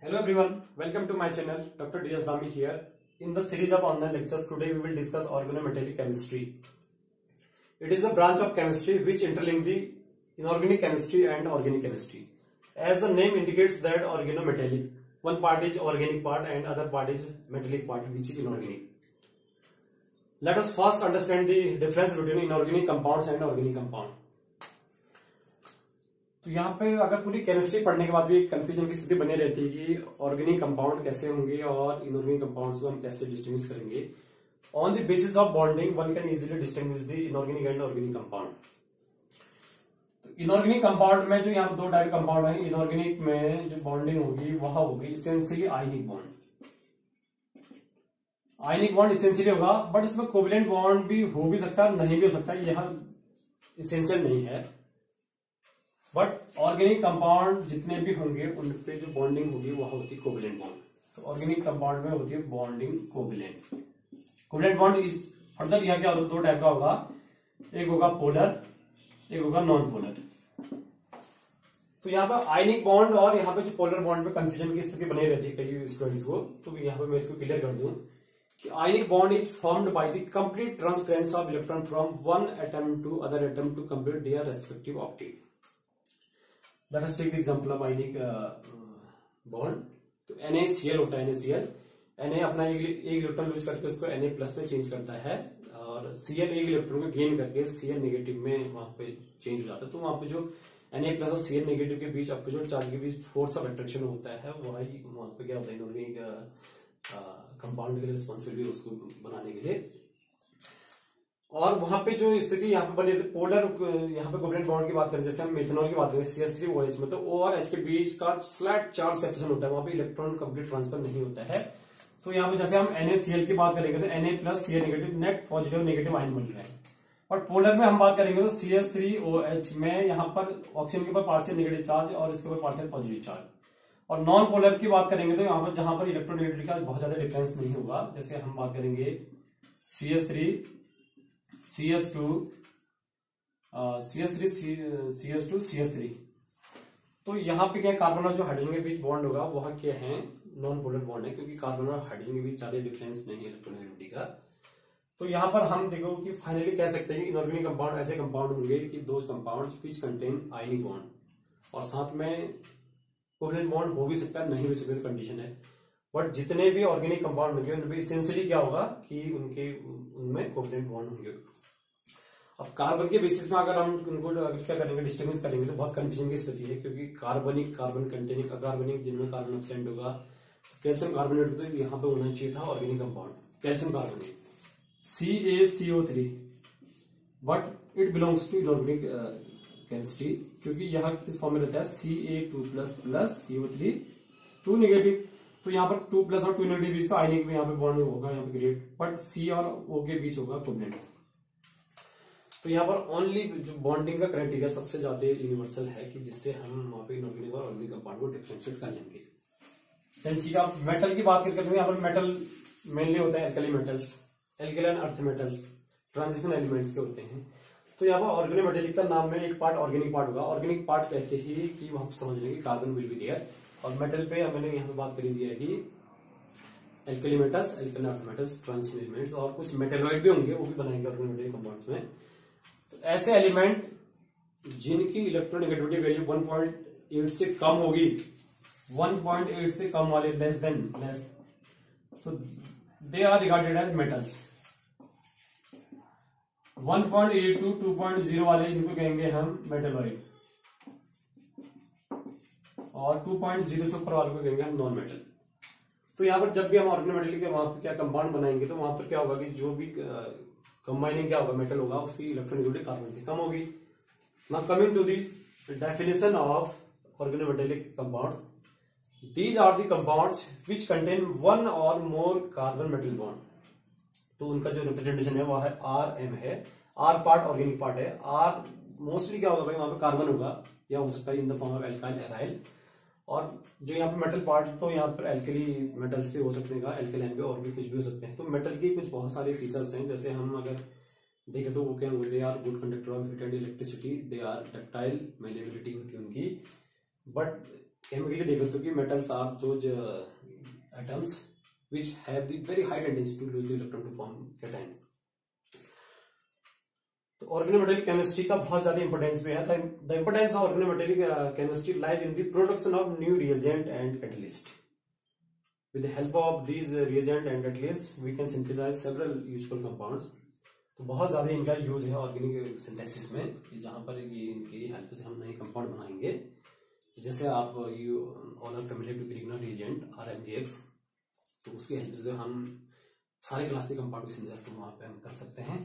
Hello everyone, welcome to my channel. Dr. D.S. Dami here. In the series of online lectures, today we will discuss organometallic chemistry. It is a branch of chemistry which interlink the inorganic chemistry and organic chemistry. As the name indicates that organometallic, one part is organic part and other part is metallic part which is inorganic. Let us first understand the difference between inorganic compounds and organic compound. तो यहाँ पे अगर पूरी chemistry पढ़ने के बाद भी confusion की स्थिति बनी रहती है कि ऑर्गेनिक कंपाउंड कैसे होंगे और इनऑर्गेनिक कंपाउंड्स को हम कैसे डिस्टिंग्विश करेंगे. On the basis of bonding one can easily distinguish the inorganic and organic compound. तो इनऑर्गेनिक कंपाउंड में जो यहाँ पे दो टाइप कंपाउंड है, इनऑर्गेनिक में जो बॉन्डिंग होगी वह होगी essentially ionic bond. Ionic bond essentially होगा, बट इसमें कोवेलेंट बॉन्ड भी हो भी सकता है, नहीं भी हो सकता है, यह इसेंशियल नहीं है. बट ऑर्गेनिक कंपाउंड जितने भी होंगे उन पे जो बॉन्डिंग होगी वह होती है कोवेलेंट बॉन्ड. तो ऑर्गेनिक कंपाउंड में होती है बॉन्डिंग कोवेलेंट. कोवेलेंट बॉन्ड इस फर्दर यह क्या होगा, दो टाइप का होगा, एक होगा पोलर, एक होगा नॉन पोलर. तो यहाँ पर आयनिक बॉन्ड और यहाँ पे जो पोलर बॉन्ड में कंफ्यूजन की स्थिति बनी रहती है कई स्टूडेंट्स को. तो यहाँ पे मैं इसको क्लियर कर दूं कि ionic bond is formed by the complete transference of electron from one atom to other atom to complete their respective octet. Let us take the example of ionic bond. तो NaCl होता है, NaCl. Na अपना एक electron lose करके उसको Na plus में change करता है और Cl एक इलेक्ट्रॉन को गेन करके Cl नेगेटिव में वहां पे चेंज हो जाता है. तो वहां पे जो Na प्लस और Cl नेगेटिव के बीच अपोजिट चार्ज के बीच फोर्स ऑफ अट्रैक्शन होता है, वही वहां पे क्या होता है, इनऑर्गेनिक कंपाउंड के लिए रिस्पॉन्सिबल भी उसको बनाने के लिए. और वहां पे जो स्थिति यहाँ पे बनी पोलर, यहाँ पे कोवेलेंट बॉन्ड की बात करें, जैसे हम मेथनॉल की बात करें CH3OH में, तो O और H के बीच का स्लाइट चार्ज सेपरेशन होता है, वहां पे इलेक्ट्रॉन कंप्लीट ट्रांसफर नहीं होता है. तो यहाँ पे जैसे हम NaCl की बात करेंगे तो Na plus Cl negative net positive negative ion बन रहा है. और पोलर में हम बात करेंगे तो CH3OH में यहाँ पर ऑक्सीजन के ऊपर पार्शियल नेगेटिव चार्ज और इसके ऊपर पार्शियल पॉजिटिव चार्ज. और नॉन पोलर की बात करेंगे तो यहाँ पर जहां पर इलेक्ट्रोनेगेटिविटी का बहुत ज्यादा डिफरेंस नहीं होगा, जैसे हम बात करेंगे CH3 CH2 CH2 CH3. तो यहाँ पे क्या कार्बन और जो हाइड्रोजन के बीच बॉन्ड होगा वह क्या है, नॉन पोलर बॉन्ड है, क्योंकि कार्बन और हाइड्रोजन के बीच ज्यादा डिफरेंस नहीं है इलेक्ट्रोनेगेटिविटी का. तो यहाँ पर हम देखो कि फाइनली कह सकते हैं कि इनऑर्गेनिक कंपाउंड ऐसे कंपाउंड होंगे कि दो compound which contain ionic bond, और साथ में कोवेलेंट बॉन्ड हो भी सकता है, नहीं भी सकता, कंडीशन है. बट जितने भी ऑर्गेनिक कंपाउंड होंगे उनमें इसेंशियली क्या होगा कि उनमें कोवेलेंट बॉन्ड होंगे. अब कार्बन के बेसिस में अगर हम उनको क्या करेंगे, डिस्टिंग्विश करेंगे, तो बहुत कंफ्यूजन की स्थिति है, क्योंकि कार्बनिक, कार्बन कंटेनिंग, अकार्बनिक जिनमें कार्बन एब्सेंट होगा, कैल्शियम कार्बोनेट, तो यहाँ पे होना चाहिए था organic compound calcium carbonate CaCO3, but it belongs to inorganic chemistry, क्योंकि यहाँ किस फॉर्म में रहता है Ca2++ CO3 2 नेगेटिव. तो यहाँ पर 2+ और 2 नेगेटिव बीच तो आयनिक में यहाँ पे बॉन्ड होगा, यहाँ पे ग्रेड, बट C और O के बीच होगा कोवेलेंट. तो यहाँ पर ओनली जो बॉन्डिंग का क्राइटेरिया सबसे ज्यादा यूनिवर्सल है कि जिससे हम वहां पे इनऑर्गेनिक और ऑर्गेनिक कंपाउंड को डिफरेंशिएट कर लेंगे. ठीक है, मेटल की बात करते यहाँ पर मेटल मेनली होता है alkali metals, alkaline earth metals, transition elements के होते हैं. तो यहाँ पर ऑर्गेनोमेटेलिक का नाम में एक पार्ट ऑर्गेनिक पार्ट होगा. ऑर्गेनिक पार्ट कहते ही कि वहां समझ लेंगे कार्बन विल बी देयर, और मेटल पे मैंने यहाँ पे बात करी दी है कि alkali metals, alkaline earth metals, transition elements, और कुछ मेटेलॉइड भी होंगे, वो भी बनाएंगे ऑर्गेनोमेटेलिक कंपाउंड्स में. तो ऐसे एलिमेंट जिनकी इलेक्ट्रोनेगेटिविटी वैल्यू 1.8 से कम होगी, 1.8 से कम वाले लेस, तो they are regarded as metals. 1.8 to 2.0 वाले इनको कहेंगे हम मेटेलॉइड, और 2.0 से ऊपर वालों को कहेंगे हम नॉन मेटल. तो यहाँ पर जब भी हम ऑर्गेनोमेटेलिक के वहां पर क्या कंपाउंड बनाएंगे, तो वहां पर क्या होगा कि जो भी कंबाइनिंग क्या होगा मेटल होगा, उसकी इलेक्ट्रोनेगेटिविटी कार्बन से कम होगी. Now coming to the definition of organometallic compounds, these are the compounds which contain one or more carbon metal bond. तो उनका जो रिप्रेजेंटेशन है वह है RM है. R पार्ट ऑर्गेनिक पार्ट है. R मोस्टली क्या होगा भाई, वहां पे कार्बन होगा, या हो सकता है in the form of alkyl aryl. और जो यहाँ पे मेटल पार्ट, तो यहाँ पर एल्कली मेटल्स भी हो सकते हैं, एल्कलाइन भी, और भी कुछ भी हो सकते हैं. तो मेटल की कुछ बहुत सारे फीचर्स हैं, जैसे हम अगर देखें तो वो क्या होंगे, they are good conductor of heat and electricity, they are ductile, malleability होती है उनकी, बट केमिकली देखो तो कि metals are those atoms which have the very high tendency to lose the electron to form cations. तो organometallic chemistry का बहुत ज्यादा इंपोर्टेंस भी है. The importance of organometallic chemistry lies in the production of new reagent and catalyst. With the help of these reagent and catalyst we can synthesize several useful compounds. तो बहुत ज्यादा इनका use है ऑर्गेनिक सिंथेसिस में, जहां पर ये इनकी हेल्प से हम नए कंपाउंड बनाएंगे. जैसे आप you all are familiar to Grignard reagent RMGX, तो उसकी हेल्प से हम सारे क्लास के कंपाउंड की सिंथेसिस वहां पे हम कर सकते हैं.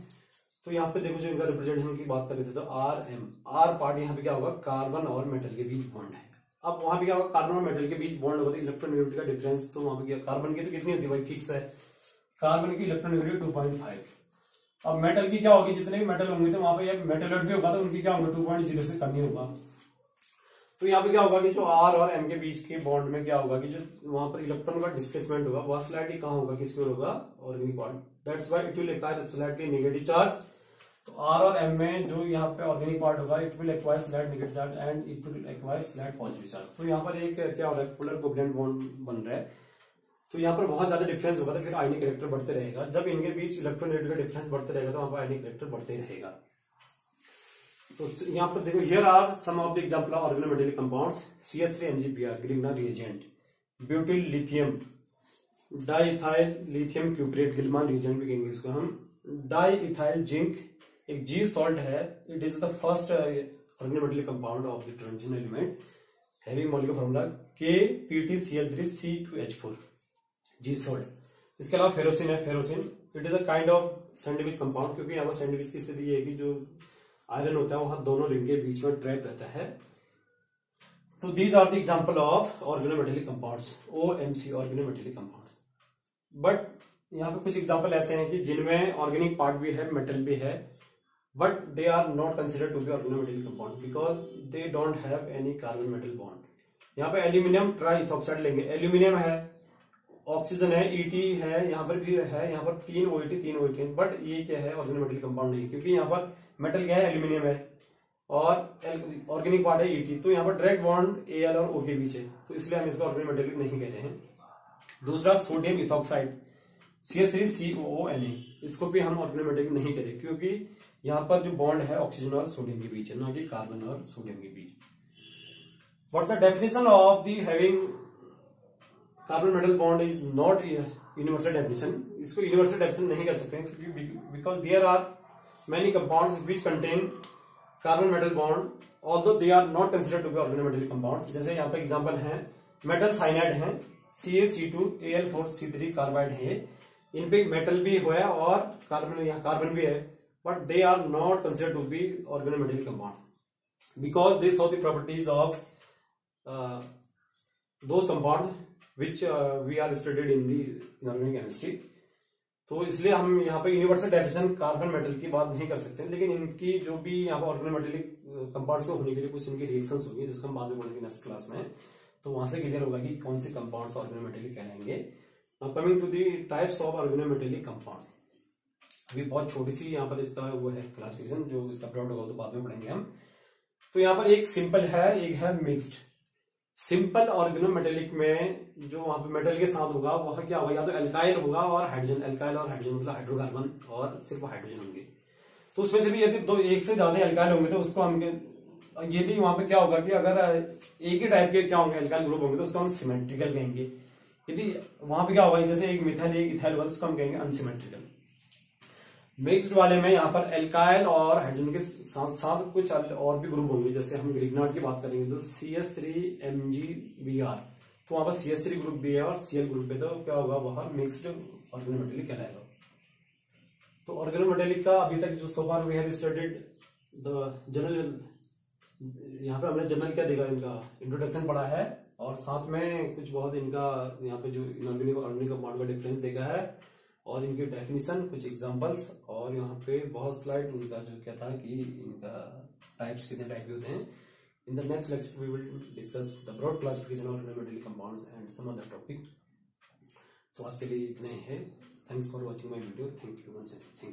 तो यहाँ पे देखो जो इनका रिप्रेजेंटेशन की बात कर रहे थे तो आर पार्ट यहाँ पे क्या होगा, कार्बन और मेटल के बीच बॉन्ड है. अब वहां पे क्या होगा, कार्बन और मेटल के बीच बॉन्ड होगा तो इलेक्ट्रॉन का डिफरेंस, तो वहां पे कार्बन की तो कितनी होती है भाई, फिक्स है. कार्बन की इलेक्ट्रॉन 2.5. अब मेटल की क्या होगी, जितने भी मेटल होंगे तो वहां पे मेटल भी होगा तो उनकी क्या होगा 2.0 से कम ही होगा. तो यहाँ पे क्या होगा कि जो R और M के बीच के बॉन्ड में क्या होगा कि जो वहां पर इलेक्ट्रॉन का डिस्प्लेसमेंट होगा वह स्लाइडली कहाँ होगा, किसमें होगा, organic bond. That's why it will acquire slightly negative charge. तो R और M में जो यहाँ पे ऑर्गेनिक पार्ट होगा it will acquire slight negative charge and it will acquire slight positive charge. तो यहाँ पर एक क्या हो रहा है, पोलर कोवैलेंट बॉन्ड बन रहा है. तो यहाँ पर बहुत ज्यादा डिफरेंस होगा तो फिर आयनिक कैरेक्टर बढ़ते रहेगा. जब इनके बीच इलेक्ट्रोनेगेटिव का डिफरेंस बढ़ते रहेगा तो वहां पर आयनिक कैरेक्टर बढ़ते रहेगा. तो यहाँ पर देखो, here are some of the example of organometallic compounds. CH3MgPr Grignard reagent, butyl lithium, diethyl lithium cuprate Gilman reagent भी कहेंगे इसको हम. डाइइथाइल जिंक एक G सॉल्ट है. It is the first organometallic compound of the transition element having molecular formula KPtCl3C2H4 G salt. इसके अलावा ferrocene है. Ferrocene it is a kind of sandwich compound, क्योंकि यहाँ पर सैंडविच की स्थिति ये है कि जो आयरन होता है वहां दोनों रिंग के बीच में ट्रैप रहता है. So these are the example of organometallic compounds, OMC organometallic compounds. But यहाँ पे कुछ एग्जाम्पल ऐसे हैं कि जिनमें ऑर्गेनिक पार्ट भी है, मेटल भी है, but they are not considered to be organometallic compounds because they don't have any carbon metal bond. यहाँ पे एल्यूमिनियम ट्राइथॉक्साइड लेंगे, एल्यूमिनियम है, ऑक्सीजन है, ET है, यहाँ पर भी है, यहाँ पर 3 OET, बट ये क्या है, ऑर्गेनोमेटेलिक कंपाउंड नहीं, क्योंकि यहाँ पर मेटल क्या है, एल्यूमिनियम है और ऑर्गेनिक पार्ट है ET. तो यहाँ पर डायरेक्ट बॉन्ड Al और O के बीच है, तो इसलिए हम इसको ऑर्गेनोमेटेलिक नहीं कह रहे हैं. दूसरा सोडियम इथॉक्साइड CH3COONA, इसको भी हम ऑर्गेनोमेटेलिक नहीं कह रहे क्योंकि यहाँ पर जो बॉन्ड है ऑक्सीजन और सोडियम के बीच है, ना कि कार्बन और सोडियम के बीच. But the definition of the having carbon metal bond is not universal definition. इसको यूनिवर्सल डेफिनेशन नहीं कर सकते क्योंकि because there are many compounds which contain carbon metal bond although they are not considered to be organometallic compounds. जैसे यहाँ पे example है metal cyanide है, CaC2Al4C3 कार्बाइड है. इन पे मेटल भी हुआ है और कार्बन भी है, but they are not considered to be organometallic compound because they show the properties of those compounds which we are studied in the inorganic chemistry. तो इसलिए हम यहाँ पे यूनिवर्सल डेफिनेशन कार्बन मेटल की बात नहीं कर सकते, लेकिन इनकी जो भी यहाँ पे ऑर्गेनोमेटेलिक कंपाउंड्स को होने के लिए कुछ इनकी रिएक्शंस होंगी जिसको हम बाद में पढ़ेंगे नेक्स्ट क्लास में. तो वहां से क्लियर होगा कि कौन से कंपाउंड्स ऑर्गेनोमेटेलिक कहलाएंगे. Now coming to the types of organometallic compounds. अभी बहुत छोटी सी यहाँ पर इसका वो है क्लासिफिकेशन, जो इसका प्लॉट होगा तो बाद में पढ़ेंगे हम. तो यहाँ पर एक सिंपल है, एक है मिक्स्ड. सिंपल ऑर्गेनोमेटेलिक में जो वहां पे मेटल के साथ होगा वह क्या होगा, या तो एल्काइल होगा और हाइड्रोजन. एल्काइल और हाइड्रोजन मतलब हाइड्रोकार्बन और सिर्फ हाइड्रोजन होंगे. तो उसमें से भी यदि दो एक से ज्यादा एल्काइल होंगे तो उसको हम यदि वहां पे क्या होगा कि अगर एक ही टाइप के क्या होंगे एल्काइल ग्रुप होंगे तो उसको हम सिमेट्रिकल कहेंगे. यदि वहां पे क्या होगा जैसे एक मिथाइल एक इथाइल होगा तो उसको हम कहेंगे अनसिमेट्रिकल. मिक्स्ड वाले में यहाँ पर एल्काइल और हाइड्रोजन के साथ साथ कुछ और भी ग्रुप होंगे. जैसे हम ग्रिग्नार्ड की बात करेंगे तो CH3MgBr, तो वहां पर CH3 ग्रुप भी है और Cl ग्रुप भी है, तो क्या होगा वह मिक्स्ड ऑर्गेनोमेटेलिक कहलाएगा. तो ऑर्गेनोमेटेलिक का अभी तक जो so far we have studied the general, यहाँ पे हमने जनरल क्या देखा, इनका इंट्रोडक्शन पढ़ा है और साथ में कुछ बहुत इनका यहाँ पे जो इनऑर्गेनिक और ऑर्गेनिक कंपाउंड का डिफरेंस देखा है और इनकी डेफिनेशन, कुछ एग्जांपल्स और यहाँ पे बहुत स्लाइड उनका जो क्या था कि इनका टाइप्स कितने टाइप के होते हैं. In the next lecture we will discuss the broad classification of organometallic compounds and some other topic. तो आज के लिए इतने हैं. Thanks for watching my video. Thank you.